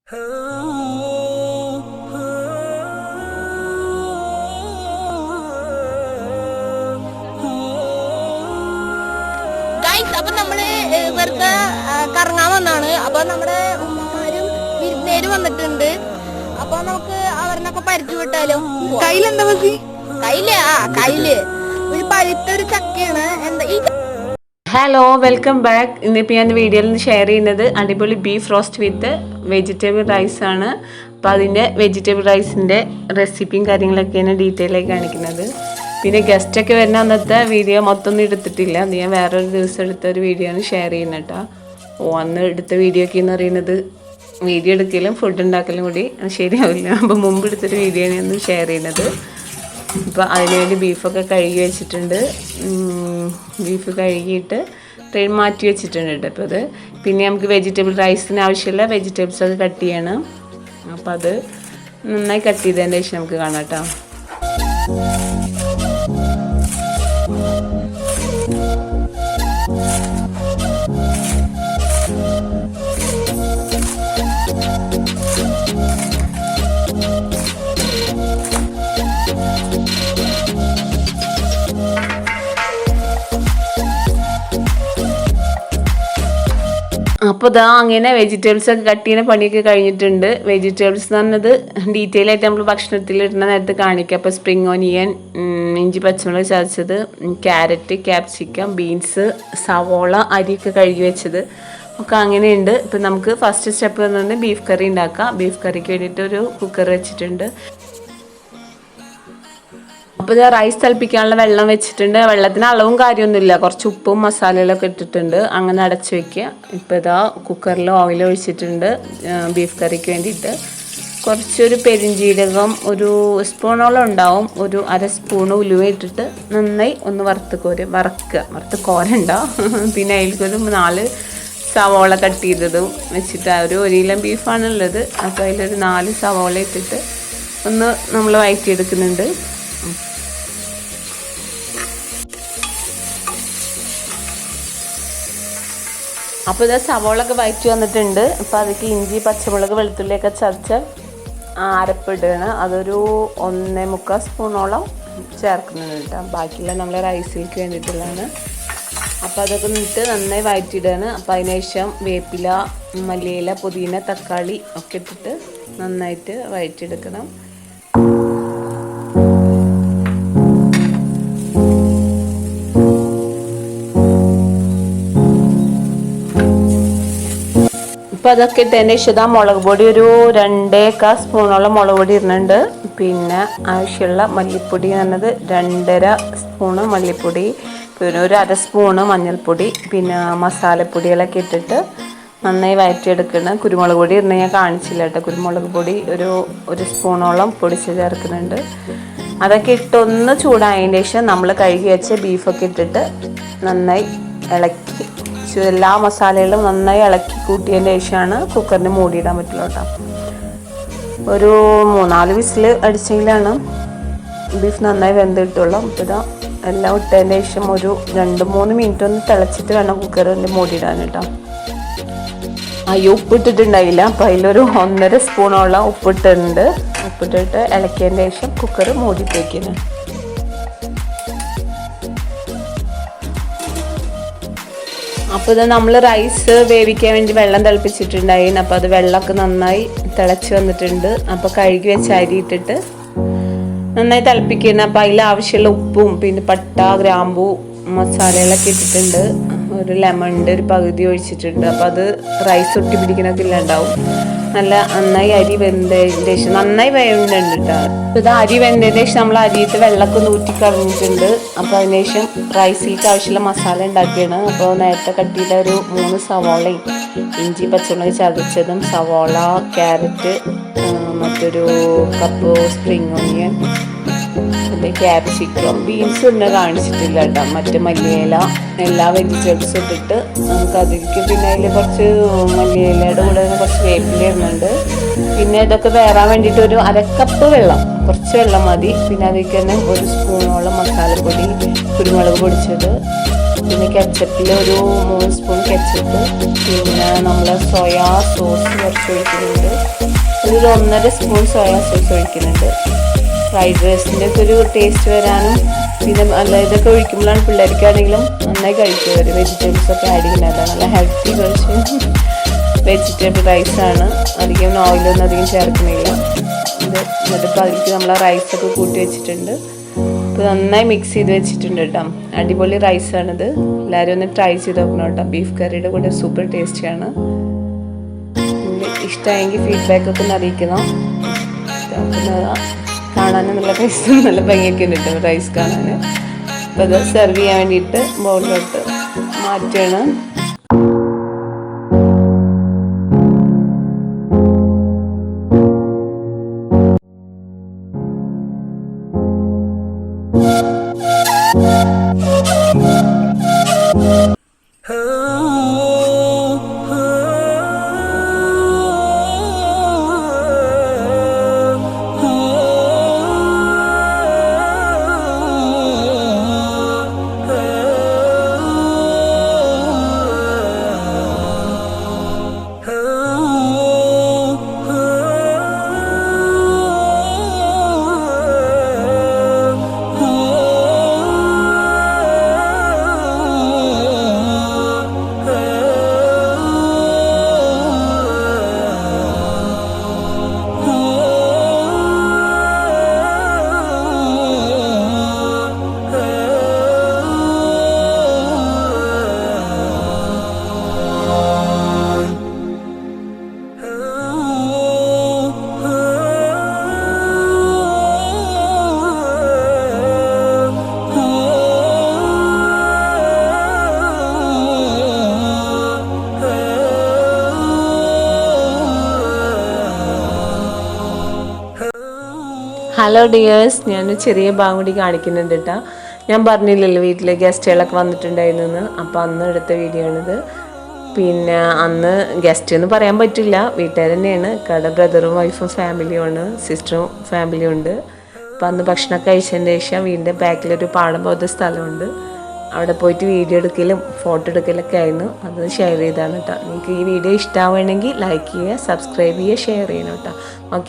അപ്പൊ നമ്മള് വെറുതെ കറങ്ങാൻ വന്നാണ്. അപ്പൊ നമ്മുടെ ഉമ്മമാരും വിരുന്നേര് വന്നിട്ടുണ്ട്. അപ്പൊ നമുക്ക് അവരിനൊക്കെ പരിചയപ്പെട്ടാലോ. കയ്യിലെന്താ മതി? കയ്യില് ഒരു പഴുത്തൊരു ചക്കയാണ്. എന്താ ഈ ഹലോ, വെൽക്കം ബാക്ക്. ഇന്നിപ്പോൾ ഞാൻ വീഡിയോയിൽ നിന്ന് ഷെയർ ചെയ്യുന്നത് അടിപൊളി ബീഫ് റോസ്റ്റ് വിത്ത് വെജിറ്റബിൾ റൈസ് ആണ്. അപ്പോൾ അതിൻ്റെ വെജിറ്റബിൾ റൈസിൻ്റെ റെസിപ്പിയും കാര്യങ്ങളൊക്കെയാണ് ഡീറ്റെയിൽ ആയി കാണിക്കുന്നത്. പിന്നെ ഗസ്റ്റൊക്കെ വരുന്ന അന്നത്തെ വീഡിയോ മൊത്തം ഒന്നും എടുത്തിട്ടില്ല. അത് ഞാൻ വേറൊരു ദിവസം എടുത്ത ഒരു വീഡിയോ ആണ് ഷെയർ ചെയ്യുന്നത് കേട്ടോ. അന്ന് എടുത്ത വീഡിയോ ഒക്കെ എന്ന് പറയുന്നത് വീഡിയോ എടുക്കലും ഫുഡ് ഉണ്ടാക്കലും കൂടി ശരിയാവില്ല. അപ്പോൾ മുമ്പ് എടുത്തൊരു വീഡിയോ ആണ് ഞാൻ ഷെയർ ചെയ്യുന്നത്. ഇപ്പോൾ അതിനുവേണ്ടി ബീഫൊക്കെ കഴുകി വെച്ചിട്ടുണ്ട്. ബീഫ് കഴുകിയിട്ട് ട്രെയിൻ മാറ്റി വെച്ചിട്ടുണ്ട് കേട്ടോ. അപ്പോൾ അത് പിന്നെ നമുക്ക് വെജിറ്റബിൾ റൈസിന് ആവശ്യമുള്ള വെജിറ്റബിൾസൊക്കെ കട്ട് ചെയ്യണം. അപ്പോൾ അത് നന്നായി കട്ട് ചെയ്തതിൻ്റെ ശേഷം നമുക്ക് കാണാം കേട്ടോ. അപ്പോൾ ഇതാ അങ്ങനെ വെജിറ്റബിൾസ് ഒക്കെ കട്ട് ചെയ്യുന്ന പണിയൊക്കെ കഴിഞ്ഞിട്ടുണ്ട്. വെജിറ്റബിൾസ് എന്ന് പറഞ്ഞത് ഡീറ്റെയിൽ ആയിട്ട് നമ്മൾ ഭക്ഷണത്തിൽ ഇടുന്ന നേരത്ത് കാണിക്കുക. അപ്പോൾ സ്പ്രിംഗ് ഓനിയൻ, ഇഞ്ചി പച്ചമുളക് ചതച്ചത്, ക്യാരറ്റ്, ക്യാപ്സിക്കം, ബീൻസ്, സവോള, അരിയൊക്കെ കഴുകി വെച്ചത് ഒക്കെ അങ്ങനെയുണ്ട്. ഇപ്പം നമുക്ക് ഫസ്റ്റ് സ്റ്റെപ്പ് എന്ന് പറഞ്ഞാൽ ബീഫ് കറി ഉണ്ടാക്കാം. ബീഫ് കറിക്ക് വേണ്ടിയിട്ട് ഒരു കുക്കർ വെച്ചിട്ടുണ്ട്. അപ്പോൾ ഇത് റൈസ് തിളപ്പിക്കാനുള്ള വെള്ളം വെച്ചിട്ടുണ്ട്. വെള്ളത്തിന് അളവും കാര്യമൊന്നുമില്ല, കുറച്ച് ഉപ്പും മസാലകളൊക്കെ ഇട്ടിട്ടുണ്ട്. അങ്ങനെ അടച്ചു വെക്കുക. ഇപ്പോൾ ഇതാ കുക്കറിൽ ഓയിൽ ഒഴിച്ചിട്ടുണ്ട് ബീഫ് കറിക്ക് വേണ്ടിയിട്ട്. കുറച്ചൊരു പെരിഞ്ജീരകം ഒരു സ്പൂണോളം ഉണ്ടാവും. ഒരു അര സ്പൂണ് ഉലുവ ഇട്ടിട്ട് നന്നായി ഒന്ന് വറുത്ത് കോരണ്ട. പിന്നെ അതിലേക്കൊരു 4 സവോള കട്ട് ചെയ്തതും വെച്ചിട്ട് ഒരു കിലോ ബീഫാണുള്ളത്. അപ്പോൾ അതിലൊരു 4 സവോള ഇട്ടിട്ട് ഒന്ന് നമ്മൾ വഴറ്റിയെടുക്കുന്നുണ്ട്. അപ്പോൾ ഇത് സവോളൊക്കെ വഴറ്റി വന്നിട്ടുണ്ട്. അപ്പോൾ അതിലേക്ക് ഇഞ്ചി, പച്ചമുളക്, വെളുത്തുള്ളിയൊക്കെ ചതച്ച അരപ്പിടുകയാണ്. അതൊരു 1.25 സ്പൂണോളം ചേർക്കുന്നുണ്ട് കേട്ടോ. ബാക്കിയുള്ള നമ്മളെ റൈസിലേക്ക് വേണ്ടിയിട്ടുള്ളതാണ്. അപ്പോൾ അതൊക്കെ ഇട്ട് നന്നായി വഴറ്റിയിടുകയാണ്. അപ്പോൾ അതിന് ശേഷം വേപ്പില, മല്ലിയില, പുതിന, തക്കാളി ഒക്കെ ഇട്ടിട്ട് നന്നായിട്ട് വഴറ്റിയെടുക്കണം. അപ്പോൾ അതൊക്കെ ഇട്ടതിൻ്റെ ശേഷം മുളക് പൊടി ഒരു 2 സ്പൂണോളം മുളക് പൊടി ഇടുന്നുണ്ട്. പിന്നെ ആവശ്യമുള്ള മല്ലിപ്പൊടി എന്നത് 2.5 സ്പൂണ് മല്ലിപ്പൊടി, പിന്നെ ഒരു 1/2 സ്പൂണ് മഞ്ഞൾപ്പൊടി, പിന്നെ മസാലപ്പൊടികളൊക്കെ ഇട്ടിട്ട് നന്നായി വഴറ്റിയെടുക്കണം. കുരുമുളക് പൊടി ഇടുന്ന ഞാൻ കാണിച്ചില്ല കേട്ടോ. കുരുമുളക് പൊടി ഒരു സ്പൂണോളം പൊടിച്ച് ചേർക്കുന്നുണ്ട്. അതൊക്കെ ഇട്ടൊന്ന് ചൂടായതിൻ്റെ ശേഷം നമ്മൾ കഴുകി വെച്ച ബീഫൊക്കെ ഇട്ടിട്ട് നന്നായി ഇളക്കി എല്ലാ മസാലകളും നന്നായി ഇളക്കി കൂട്ടിയതിൻ്റെ ശേഷമാണ് കുക്കറിന് മൂടിയിടാൻ പറ്റുള്ളൂ കേട്ടോ. ഒരു 3-4 വിസിൽ അടിച്ചെങ്കിലാണ് ബീഫ് നന്നായി വെന്ത് കിട്ടുള്ളൂ. അപ്പോൾ ഇതാ എല്ലാം ഇട്ടതിൻ്റെ ശേഷം ഒരു 2-3 മിനിറ്റ് ഒന്ന് തിളച്ചിട്ട് വേണം കുക്കറിൻ്റെ മൂടിയിടാൻ കേട്ടോ. ഉപ്പിട്ടിട്ടുണ്ടായില്ല. അപ്പോൾ അതിലൊരു 1.5 സ്പൂണോളം ഉപ്പിട്ടിട്ടുണ്ട്. ഉപ്പിട്ടിട്ട് ഇളക്കിയതിൻ്റെ ശേഷം കുക്കർ മൂടിയിട്ട് വയ്ക്കുന്നത്. അപ്പോൾ ഇത് നമ്മൾ റൈസ് വേവിക്കാൻ വേണ്ടി വെള്ളം തിളപ്പിച്ചിട്ടുണ്ടായിരുന്നു. അപ്പോൾ അത് വെള്ളമൊക്കെ നന്നായി തിളച്ച് വന്നിട്ടുണ്ട്. അപ്പോൾ കഴുകി വെച്ച അരി ഇട്ടിട്ട് നന്നായി തിളപ്പിക്കണം. അപ്പോൾ അതിൽ ആവശ്യമുള്ള ഉപ്പും പിന്നെ പട്ട, ഗ്രാമ്പൂ, മസാലകളൊക്കെ ഇട്ടിട്ടുണ്ട്. ഒരു ലെമണിൻ്റെ ഒരു പകുതി ഒഴിച്ചിട്ടുണ്ട്. അപ്പോൾ അത് റൈസ് ഒട്ടി പിടിക്കണമൊക്കെ ഇല്ലാണ്ടാവും. നന്നായി അരി വെന്തതിൻ്റെ ശേഷം നന്നായി വേവുന്നുണ്ട് കേട്ടോ. അപ്പോൾ ഇത് അരി വെന്തതിൻ്റെ ശേഷം നമ്മൾ അരിയിട്ട് വെള്ളമൊക്കെ ഊറ്റി കളഞ്ഞിട്ടുണ്ട്. അപ്പോൾ അതിന് ശേഷം റൈസിലേക്ക് ആവശ്യമുള്ള മസാല ഉണ്ടാക്കിയാണ്. അപ്പോൾ നേരത്തെ കട്ട് ചെയ്ത ഒരു 3 സവോളയും ഇഞ്ചി പച്ചമുളക് ചതച്ചതും, സവോള, ക്യാരറ്റ്, മറ്റൊരു കപ്പ് സ്പ്രിംഗ് ഓനിയൻ, പിന്നെ ക്യാപ്സിക്കം, ബീൻസ് ഒന്നും കാണിച്ചിട്ടില്ല കേട്ടോ. മറ്റു മല്ലിയില, എല്ലാ വെജിറ്റബിൾസും ഇട്ടിട്ട് നമുക്ക് അതിലേക്ക് പിന്നെ അതിൽ കുറച്ച് മല്ലിയിലയുടെ കൂടെ കുറച്ച് വേപ്പില ഇടുന്നുണ്ട്. പിന്നെ ഇതൊക്കെ വേറാൻ വേണ്ടിയിട്ട് ഒരു 1/2 കപ്പ് വെള്ളം, കുറച്ച് വെള്ളം മതി. പിന്നെ അതിലേക്ക് തന്നെ 1 സ്പൂണോളം മസാലപ്പൊടി, കുരുമുളക് പൊടിച്ചത്, പിന്നെ കെച്ചപ്പിൽ ഒരു 3 സ്പൂൺ കെച്ചപ്പ്, പിന്നെ നമ്മൾ സോയാ സോസ് കുറച്ച് ഒഴിക്കുന്നുണ്ട്, ഒരു 1.5 സ്പൂൺ സോയാ സോസ് ഒഴിക്കുന്നുണ്ട്. ഫ്രൈഡ് റൈസിൻ്റെ ഒക്കെ ഒരു ടേസ്റ്റ് വരാനും പിന്നെ നല്ല ഇതൊക്കെ ഒഴിക്കുമ്പോഴാണ് പിള്ളേർക്കാണെങ്കിലും നന്നായി കഴിക്കും. അവർ വെജിറ്റബിൾസ് ഒക്കെ ആഡ് ചെയ്യുന്നുണ്ട്. നല്ല ഹെൽത്തി വേർഷൻ വെജിറ്റബിൾ റൈസാണ്. അധികം ഓയിലൊന്നും അധികം ചേർക്കുന്നില്ല. ഇത് എന്നിട്ടിപ്പോൾ അതിലേക്ക് നമ്മൾ ആ റൈസൊക്കെ കൂട്ടി വെച്ചിട്ടുണ്ട്. ഇപ്പോൾ നന്നായി മിക്സ് ചെയ്ത് വെച്ചിട്ടുണ്ട് കേട്ടോ. അടിപൊളി റൈസാണിത്. എല്ലാവരും ഒന്ന് ട്രൈ ചെയ്ത് നോക്കണം കേട്ടോ. ബീഫ് കറിയുടെ കൂടെ സൂപ്പർ ടേസ്റ്റിയാണ്. ഇഷ്ടമായെങ്കിൽ ഫീഡ്ബാക്കൊക്കെ ഒന്ന് അറിയിക്കണം. കാണാനും നല്ല ടേസ്റ്റും നല്ല ഭംഗിയൊക്കെ ഉണ്ട് കേട്ടോ റൈസ് കാണാൻ. അപ്പോൾ അത് സെർവ് ചെയ്യാൻ വേണ്ടിയിട്ട് ബൗളിലോട്ട് മാറ്റുകയാണ്. ഹലോ ഡിയേഴ്സ്, ഞാൻ ചെറിയ ഭാഗം കൂടി കാണിക്കുന്നുണ്ട് കേട്ടോ. ഞാൻ പറഞ്ഞില്ലല്ലോ വീട്ടിലെ ഗസ്റ്റുകളൊക്കെ വന്നിട്ടുണ്ടായിരുന്നു. അപ്പോൾ അന്ന് എടുത്ത വീഡിയോ ആണിത്. പിന്നെ അന്ന് ഗസ്റ്റ് എന്ന് പറയാൻ പറ്റില്ല, വീട്ടുകാർ തന്നെയാണ്. കട ബ്രദറും വൈഫും ഫാമിലിയുമാണ്, സിസ്റ്ററും ഫാമിലിയും ഉണ്ട്. അപ്പോൾ അന്ന് ഭക്ഷണമൊക്കെ കഴിച്ചതിന് ശേഷം വീടിൻ്റെ ബാക്കിലൊരു പാടം പോലത്തെ സ്ഥലമുണ്ട്. അവിടെ പോയിട്ട് വീഡിയോ എടുക്കലും ഫോട്ടോ എടുക്കലൊക്കെ ആയിരുന്നു. അത് ഷെയർ ചെയ്താണ് കേട്ടോ. നിങ്ങൾക്ക് ഈ വീഡിയോ ഇഷ്ടമാവുകയാണെങ്കിൽ ലൈക്ക് ചെയ്യുക, സബ്സ്ക്രൈബ് ചെയ്യുക, ഷെയർ ചെയ്യണം കേട്ടോ. ഓക്കെ.